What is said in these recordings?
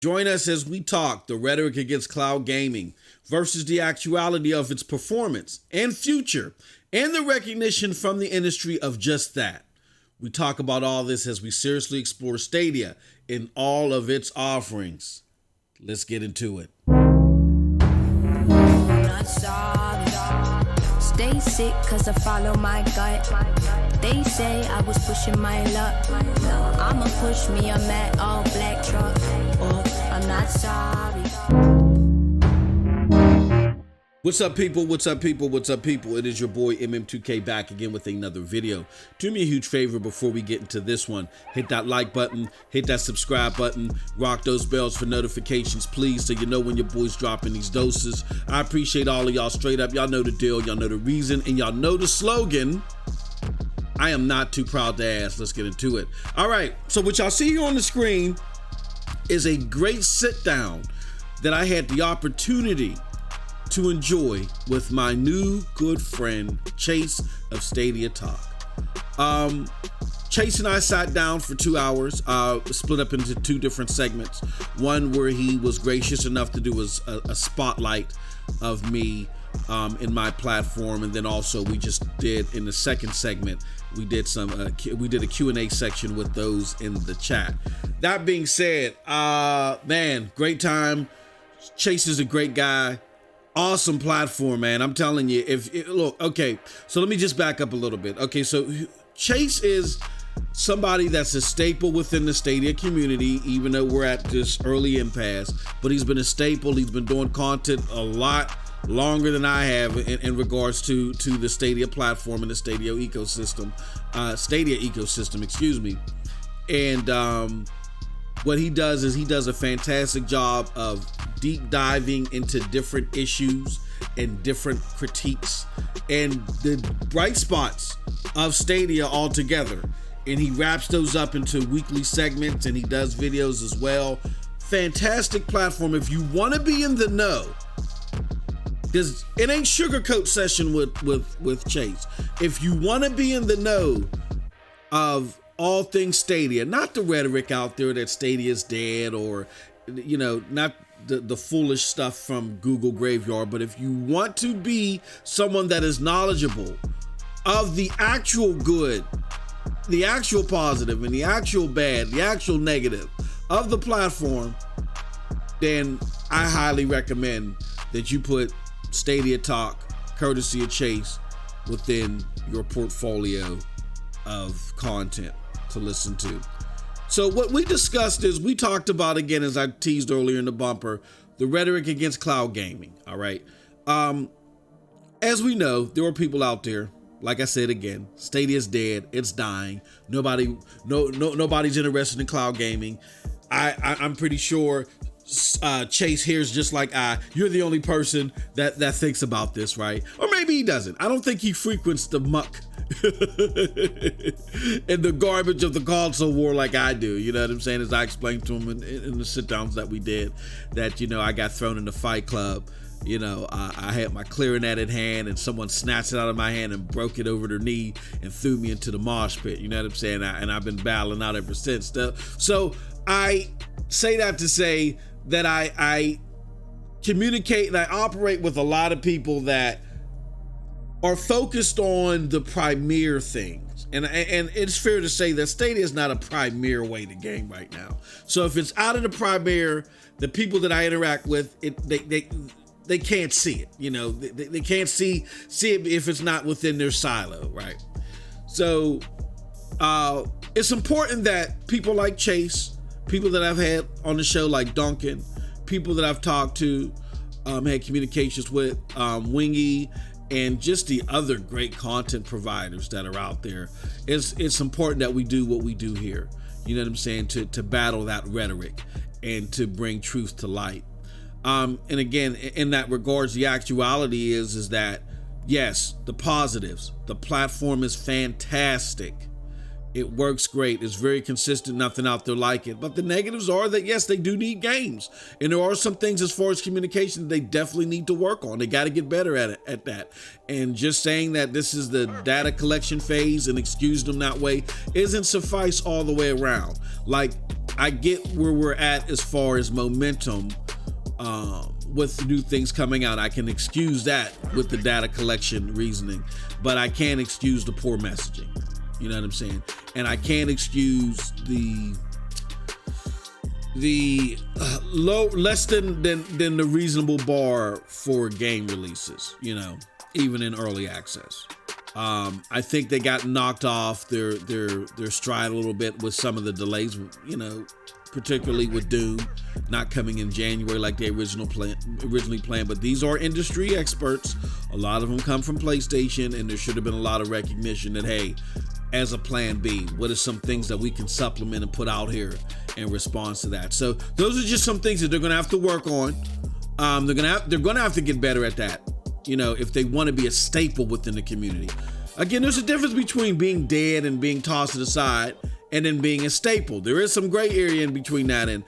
Join us as we talk the rhetoric against cloud gaming versus the actuality of its performance and future, and the recognition from the industry of just that. We talk about all this as we seriously explore Stadia in all of its offerings. Let's get into it. Stay sick cause I follow my gut. They say I was pushing my luck. I'ma push me a matte all black truck. I'm not sorry. What's up, people? What's up, people? What's up, people? It is your boy MM2K back again with another video. Do me a huge favor before we get into this one. Hit that like button, hit that subscribe button, rock those bells for notifications, please, so you know when your boy's dropping these doses. I appreciate all of y'all straight up. Y'all know the deal, y'all know the reason, and y'all know the slogan. I am not too proud to ask. Let's get into it. All right, so what y'all see here on the screen is a great sit down that I had the opportunity to enjoy with my new good friend Chase of Stadia Talk. Chase and I sat down for 2 hours, split up into two different segments. One where he was gracious enough to do a spotlight of me in my platform, and then also we just did in the second segment we did a Q&A section with those in the chat. That being said, man, great time. Chase is a great guy. Awesome platform, man. I'm telling you, look, okay, so let me just back up a little bit. Okay, so Chase is somebody that's a staple within the Stadia community, even though we're at this early impasse, but he's been a staple. He's been doing content a lot longer than I have in regards to the Stadia platform and the Stadia ecosystem, excuse me. And what he does is he does a fantastic job of deep diving into different issues and different critiques and the bright spots of Stadia altogether. And he wraps those up into weekly segments, and he does videos as well. Fantastic platform if you want to be in the know. Because it ain't sugarcoat session with Chase. If you want to be in the know of all things Stadia, not the rhetoric out there that Stadia is dead, or, you know, not the foolish stuff from Google Graveyard, but if you want to be someone that is knowledgeable of the actual good, the actual positive, and the actual bad, the actual negative of the platform, then I highly recommend that you put Stadia Talk, courtesy of Chase, within your portfolio of content to listen to. So what we discussed is, we talked about, again, as I teased earlier in the bumper, the rhetoric against cloud gaming. All right. As we know, there are people out there, like I said again, Stadia's dead, it's dying. Nobody's interested in cloud gaming. I'm pretty sure Chase here's just like you're the only person that thinks about this, right? Or maybe he doesn't. I don't think he frequents the muck and the garbage of the console war like I do. You know what I'm saying? As I explained to him in the sit downs that we did, that, you know, I got thrown in the Fight Club. You know, I had my clarinet in hand, and someone snatched it out of my hand and broke it over their knee and threw me into the mosh pit. You know what I'm saying? And I've been battling out ever since. So I say that to say that I communicate and I operate with a lot of people that are focused on the premier things. And it's fair to say that Stadia is not a premier way to game right now. So if it's out of the premier, the people that I interact with, they can't see it. You know, they can't see it if it's not within their silo, right? So it's important that people like Chase, people that I've had on the show like Duncan, people that I've talked to, had communications with, Wingy, and just the other great content providers that are out there. It's important that we do what we do here. You know what I'm saying? To battle that rhetoric and to bring truth to light. And again, in that regards, the actuality is that, yes, the positives, the platform is fantastic. It works great. It's very consistent. Nothing out there like it. But the negatives are that, yes, they do need games. And there are some things as far as communication they definitely need to work on. They got to get better at that. And just saying that this is the data collection phase and excuse them that way isn't suffice all the way around. Like, I get where we're at as far as momentum with new things coming out. I can excuse that with the data collection reasoning, but I can't excuse the poor messaging. You know what I'm saying? And I can't excuse the less than the reasonable bar for game releases, you know, even in early access. I think they got knocked off their stride a little bit with some of the delays, you know, particularly with Doom not coming in January like they originally planned. But these are industry experts. A lot of them come from PlayStation, and there should have been a lot of recognition that, hey, as a plan B, what are some things that we can supplement and put out here in response to that? So those are just some things that they're going to have to work on. They're going to have to get better at that, you know, if they want to be a staple within the community. Again, there's a difference between being dead and being tossed to the side and then being a staple. There is some gray area in between that, and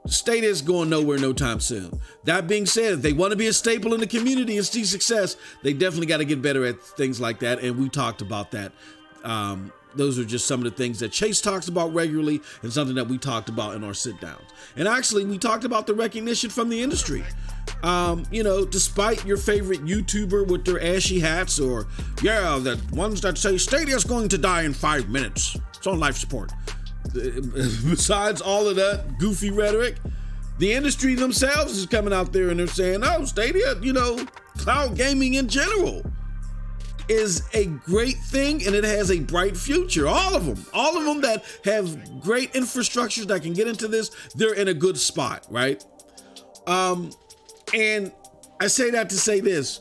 Stadia is going nowhere no time soon. That being said, if they want to be a staple in the community and see success, they definitely got to get better at things like that, and we talked about that. Those are just some of the things that Chase talks about regularly and something that we talked about in our sit downs. And actually, we talked about the recognition from the industry. You know, despite your favorite YouTuber with their ashy hats, or the ones that say Stadia's going to die in 5 minutes. It's on life support. Besides all of that goofy rhetoric, the industry themselves is coming out there and they're saying, oh, Stadia, you know, cloud gaming in general is a great thing, and it has a bright future. All of them that have great infrastructures that can get into this, they're in a good spot, right? And I say that to say this.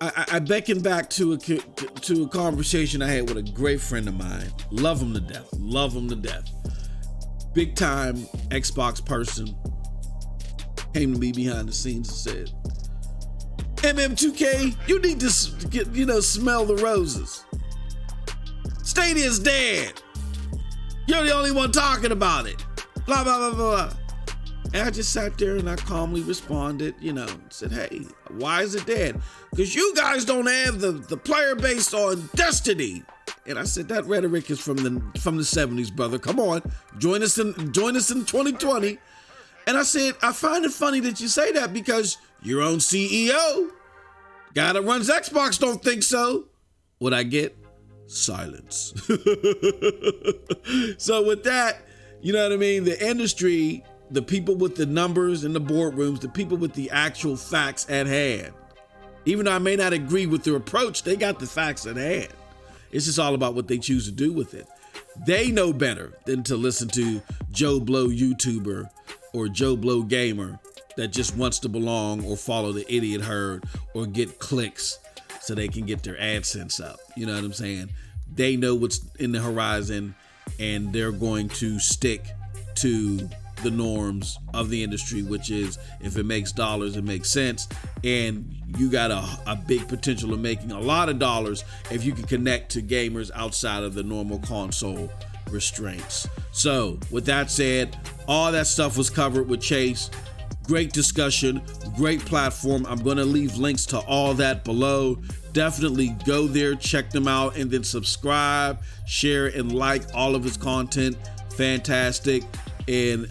I beckon back to a conversation I had with a great friend of mine. Love him to death. Big time Xbox person. Came to me behind the scenes and said, MM2K, you need to get, you know, smell the roses. Stadia's dead. You're the only one talking about it. Blah, blah, blah, blah. And I just sat there and I calmly responded, you know, said, hey, why is it dead? Because you guys don't have the player base on Destiny. And I said, that rhetoric is from the 70s, brother. Come on, join us in 2020. And I said, I find it funny that you say that because your own CEO, guy that runs Xbox, don't think so. What I get? Silence. So with that, you know what I mean? The industry, the people with the numbers in the boardrooms, the people with the actual facts at hand. Even though I may not agree with their approach, they got the facts at hand. It's just all about what they choose to do with it. They know better than to listen to Joe Blow YouTuber or Joe Blow gamer that just wants to belong or follow the idiot herd or get clicks so they can get their AdSense up. You know what I'm saying? They know what's in the horizon, and they're going to stick to the norms of the industry, which is if it makes dollars, it makes sense. And you got a big potential of making a lot of dollars if you can connect to gamers outside of the normal console restraints. So with that said, all that stuff was covered with Chase. Great discussion, great platform. I'm going to leave links to all that below. Definitely go there, check them out, and then subscribe, share, and like all of his content. Fantastic. And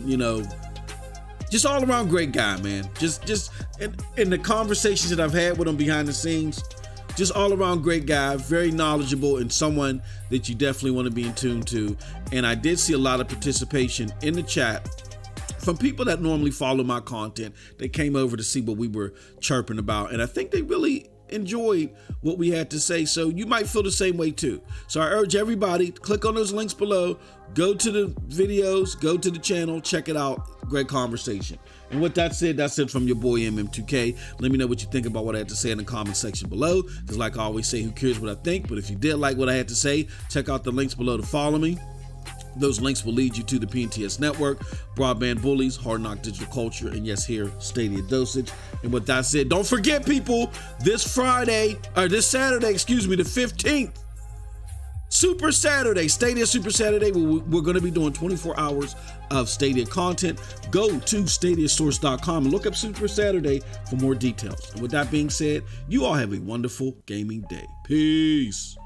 you know, just all around great guy, man. Just in the conversations that I've had with him behind the scenes, just all around great guy, very knowledgeable, and someone that you definitely want to be in tune to. And I did see a lot of participation in the chat from people that normally follow my content. They came over to see what we were chirping about, and I think they really enjoyed what we had to say. So you might feel the same way too. So I urge everybody, click on those links below, go to the videos, go to the channel, check it out. Great conversation. And with that said, that's it from your boy MM2K. Let me know what you think about what I had to say in the comment section below, because like I always say, who cares what I think? But if you did like what I had to say, check out the links below to follow me. Those links will lead you to the PNTS Network, Broadband Bullies, Hard Knock Digital Culture, and yes, here, Stadia Dosage. And with that said, don't forget, people, this Saturday, the 15th, Super Saturday, Stadia Super Saturday, we're going to be doing 24 hours of Stadia content. Go to stadiasource.com and look up Super Saturday for more details. And with that being said, you all have a wonderful gaming day. Peace.